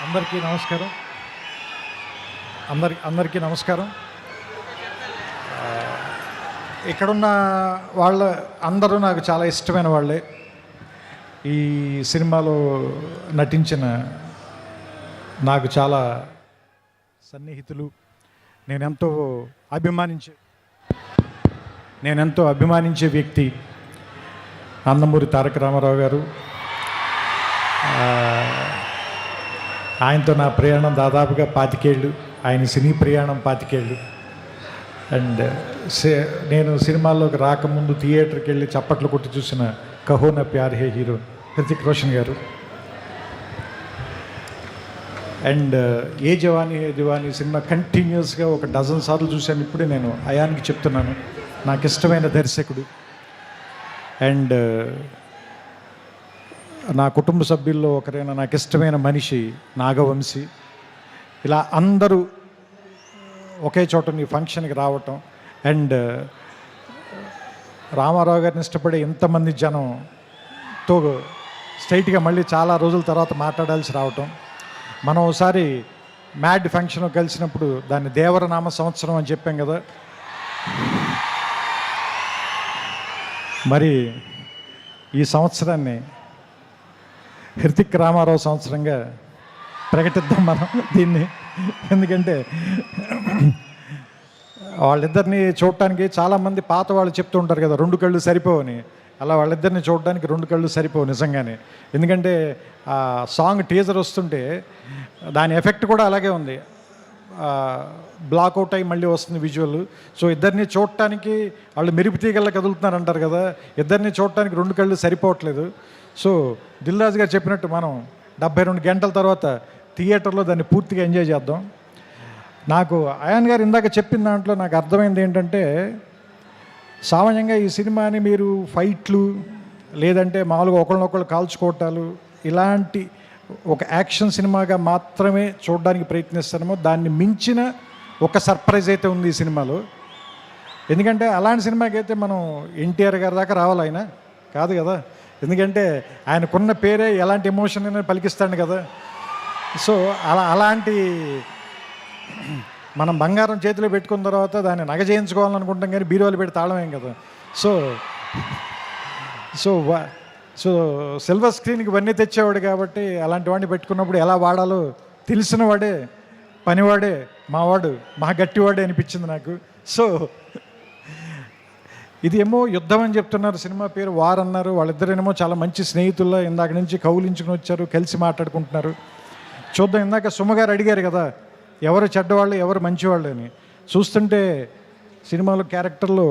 అందరికీ నమస్కారం. అందరికీ నమస్కారం. ఇక్కడున్న అందరూ నాకు చాలా ఇష్టమైన వాళ్ళే. ఈ సినిమాలో నటించిన నాకు చాలా సన్నిహితులు. నేనెంతో అభిమానించే వ్యక్తి నందమూరి తారక రామారావు గారు. ఆయనతో నా ప్రయాణం దాదాపుగా 25 ఏళ్ళు, ఆయన సినీ ప్రయాణం 25 ఏళ్ళు. అండ్ నేను సినిమాల్లోకి రాకముందు థియేటర్కి వెళ్ళి చప్పట్లు కొట్టి చూసిన కహో నా ప్యార్ హే హీరో హృతిక్ రోషన్ గారు. అండ్ ఏ జవానీ సినిమా కంటిన్యూస్గా 12 సార్లు చూశాను. ఇప్పుడే నేను అయాన్కి చెప్తున్నాను, నాకు ఇష్టమైన దర్శకుడు. అండ్ నా కుటుంబ సభ్యుల్లో ఒకరైన నాకు ఇష్టమైన మనిషి నాగవంశీ. ఇలా అందరూ ఒకే చోట నీ ఫంక్షన్కి రావటం, అండ్ రామారావు గారిని ఇష్టపడే ఎంతమంది జనంతో స్ట్రైట్గా మళ్ళీ చాలా రోజుల తర్వాత మాట్లాడాల్సి రావటం. మనం ఒకసారి మ్యాడ్ ఫంక్షన్ కలిసినప్పుడు దాన్ని దేవరనామ సంవత్సరం అని చెప్పాం కదా. మరి ఈ సంవత్సరాన్ని హృతిక్ రామారావు సంవత్సరంగా ప్రకటిద్దాం మనం దీన్ని. ఎందుకంటే వాళ్ళిద్దరిని చూడటానికి చాలామంది పాత వాళ్ళు చెప్తూ ఉంటారు కదా, 2 కళ్ళు సరిపోవని. అలా వాళ్ళిద్దరిని చూడడానికి 2 కళ్ళు సరిపోవు నిజంగానే. ఎందుకంటే ఆ సాంగ్ టీజర్ వస్తుంటే దాని ఎఫెక్ట్ కూడా అలాగే ఉంది. బ్లాక్అవుట్ అయ్యి మళ్ళీ వస్తుంది విజువల్. సో ఇద్దరిని చూడటానికి వాళ్ళు మెరుపు తీగల్లా కదులుతున్నారు అంటారు కదా, ఇద్దరిని చూడటానికి 2 కళ్ళు సరిపోవట్లేదు. సో దిల్ రాజు గారు చెప్పినట్టు మనం 72 గంటల తర్వాత థియేటర్లో దాన్ని పూర్తిగా ఎంజాయ్ చేద్దాం. నాకు అయాన్ గారు ఇందాక చెప్పిన దాంట్లో నాకు అర్థమైంది ఏంటంటే, సామాన్యంగా ఈ సినిమాని మీరు ఫైట్లు లేదంటే మామూలుగా ఒకళ్ళనొకళ్ళు కాల్చుకోవటాలు ఇలాంటి ఒక యాక్షన్ సినిమాగా మాత్రమే చూడడానికి ప్రయత్నిస్తామో, దాన్ని మించిన ఒక సర్ప్రైజ్ అయితే ఉంది ఈ సినిమాలో. ఎందుకంటే అలాంటి సినిమాకి అయితే మనం ఎన్టీఆర్ గారి దాకా రావాలి, ఆయన కాదు కదా. ఎందుకంటే ఆయనకున్న పేరే ఎలాంటి ఎమోషన్ అయినా పలికిస్తాడు కదా. సో అలాంటి మనం బంగారం చేతిలో పెట్టుకున్న తర్వాత దాన్ని నగ చేయించుకోవాలనుకుంటాం, కానీ బీరువాలు పెట్టి తాళమేం కదా. సో సో సో సిల్వర్ స్క్రీన్కి ఇవన్నీ తెచ్చేవాడు కాబట్టి అలాంటి వాడిని పెట్టుకున్నప్పుడు ఎలా వాడాలో తెలిసిన వాడే, పనివాడే, మావాడు, మా గట్టివాడే అనిపించింది నాకు. సో ఇది ఏమో యుద్ధం అని చెప్తున్నారు, సినిమా పేరు వార్ అన్నారు. వాళ్ళిద్దరేమో చాలా మంచి స్నేహితుల్లో ఇందాక నుంచి కౌలించుకుని వచ్చారు, కలిసి మాట్లాడుకుంటున్నారు. చూద్దాం. ఇందాక సుమగారు అడిగారు కదా ఎవరు చెడ్డవాళ్ళు ఎవరు మంచివాళ్ళు అని. చూస్తుంటే సినిమాలో క్యారెక్టర్లో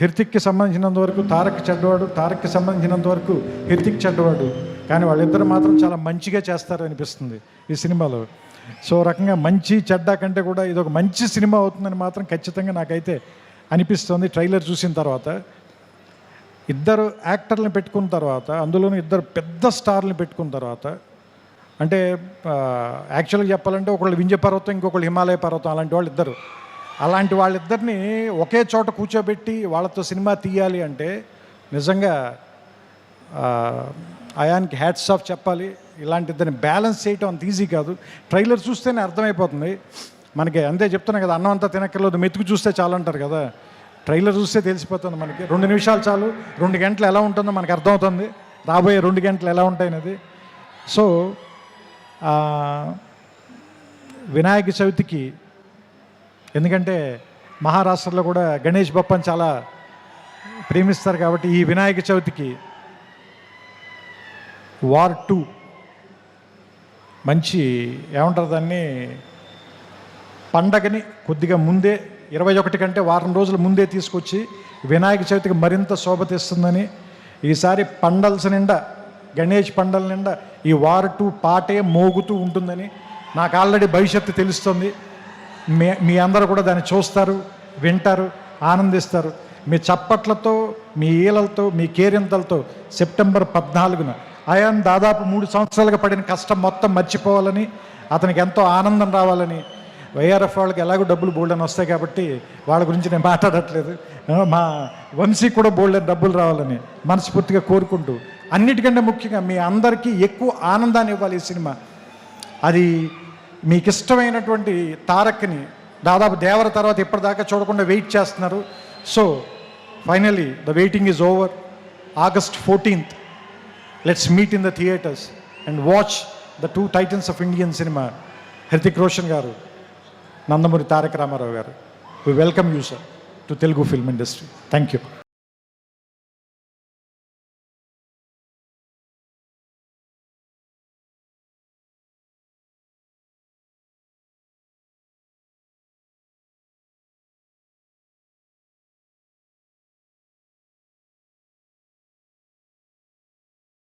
హృతిక్కి సంబంధించినంత వరకు తారక్ చెడ్డవాడు, తారక్కి సంబంధించినంత వరకు హృతిక్ చెడ్డవాడు. కానీ వాళ్ళిద్దరు మాత్రం చాలా మంచిగా చేస్తారు అనిపిస్తుంది ఈ సినిమాలో. సో రకంగా మంచి చెడ్డ కంటే కూడా ఇది ఒక మంచి సినిమా అవుతుందని మాత్రం ఖచ్చితంగా నాకైతే అనిపిస్తుంది. ట్రైలర్ చూసిన తర్వాత ఇద్దరు యాక్టర్లను పెట్టుకున్న తర్వాత, అందులోనూ ఇద్దరు పెద్ద స్టార్ని పెట్టుకున్న తర్వాత, అంటే యాక్చువల్గా చెప్పాలంటే ఒకళ్ళు వింధ్య పర్వతం, ఇంకొకళ్ళు హిమాలయ పర్వతం, అలాంటి వాళ్ళు ఇద్దరు. అలాంటి వాళ్ళిద్దరిని ఒకే చోట కూర్చోబెట్టి వాళ్ళతో సినిమా తీయాలి అంటే నిజంగా అయాన్కి హ్యాట్స్ ఆఫ్ చెప్పాలి. ఇలాంటి ఇద్దరిని బ్యాలెన్స్ చేయటం అంత ఈజీ కాదు. ట్రైలర్ చూస్తేనే అర్థమైపోతుంది మనకి. అంతే చెప్తున్నా కదా, అన్నం అంతా తినక్కర్లేదు, మెతుకు చూస్తే చాలు అంటారు కదా. ట్రైలర్ చూస్తే తెలిసిపోతుంది మనకి. 2 నిమిషాలు చాలు, 2 గంటలు ఎలా ఉంటుందో మనకు అర్థమవుతుంది, రాబోయే 2 గంటలు ఎలా ఉంటాయనేది. సో వినాయక చవితికి, ఎందుకంటే మహారాష్ట్రలో కూడా గణేష్ బప్పని చాలా ప్రేమిస్తారు కాబట్టి, ఈ వినాయక చవితికి వార్ 2 మంచి ఏమంటారు దాన్ని, పండగని కొద్దిగా ముందే 21 కంటే వారం రోజుల ముందే తీసుకొచ్చి వినాయక చవితికి మరింత శోభ తెస్తుందని, ఈసారి పండల్స్ నిండా, గణేష్ పండల నిండా ఈ వార్ 2 పాటే మోగుతూ ఉంటుందని నాకు ఆల్రెడీ భవిష్యత్తు తెలుస్తుంది. మీ అందరూ కూడా దాన్ని చూస్తారు, వింటారు, ఆనందిస్తారు. మీ చప్పట్లతో, మీ ఈలలతో, మీ కేరింతలతో సెప్టెంబర్ 14న అయాన్ దాదాపు 3 సంవత్సరాలుగా పడిన కష్టం మొత్తం మర్చిపోవాలని, అతనికి ఎంతో ఆనందం రావాలని. వైఆర్ఎఫ్ వాళ్ళకి ఎలాగో డబ్బులు బోల్డని వస్తాయి కాబట్టి వాళ్ళ గురించి నేను మాట్లాడట్లేదు. మా వంశీ కూడా బోల్డని డబ్బులు రావాలని మనస్ఫూర్తిగా కోరుకుంటూ, అన్నిటికంటే ముఖ్యంగా మీ అందరికీ ఎక్కువ ఆనందాన్ని ఇవ్వాలి ఈ సినిమా. అది మీకు ఇష్టమైనటువంటి తారక్ని దాదాపు దేవర తర్వాత ఇప్పటిదాకా చూడకుండా వెయిట్ చేస్తున్నారు. So finally the waiting is over. August 14th, let's meet in the theaters and watch the two titans of Indian cinema, Hrithik Roshan garu, Nandamuri Tarak Ramarao garu. We welcome you, sir, to Telugu film industry. Thank you.